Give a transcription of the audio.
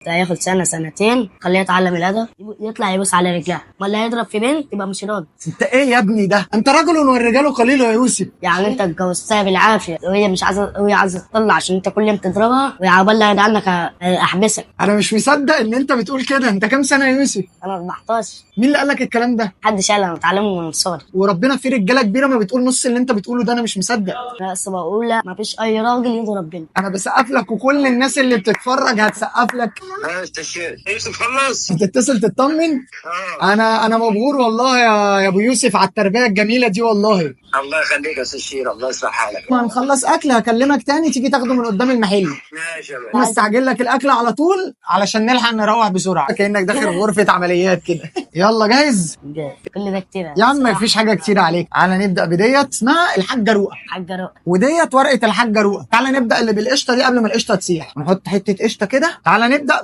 ده هياخد سنة سنتين، خليه يتعلم الأدب، يطلع يبص على رجلها، ولا يضرب في بنت يبقى مش راجل. انت ايه يا ابني ده؟ انت رجل والرجال قليل يا يوسف. يعني انت اتجوزتها بالعافية وهي مش عايزة، وهي عايزة تطلع عشان انت كل يوم تضربها، ويا عقبال لا يدعي عنك احبسك. انا مش مصدق ان انت بتقول كده. انت كام سنه يا يوسف؟ انا 14. مين اللي قال لك الكلام ده؟ محدش قال، انا متعلمه من صغري. وربنا في رجاله كبيره ما بتقول نص اللي انت بتقوله ده. انا مش مصدق. انا بس بقول لا، مفيش اي راجل يضرب بنت. انا بسقف لك وكل الناس اللي بتتفرج هتسقف لك. استشير يوسف خلص. هتتصل تطمن. انا مبهور والله يا ابو يوسف على التربيه الجميله دي والله. الله يخليك يا استشير، الله يصلح حالك. ما نخلص اكل هكلمك تاني تيجي تاخده من قدام المحل. ماشي يا باشا. مستعجل لك الاكل على طول علشان نلحق نروح بسرعه، كانك داخل غرفه عمليات كده. يلا جاهز؟ كل ده كتير يا عم مفيش حاجه كتير عليك. تعالى نبدا بديت اسمها الحاجه رؤى، حاجة رؤى. وديت ورقه الحاجه رؤى. تعالى نبدا اللي بالقشطه دي قبل ما القشطه تسيح. نحط حته قشطه كده. تعالى نبدا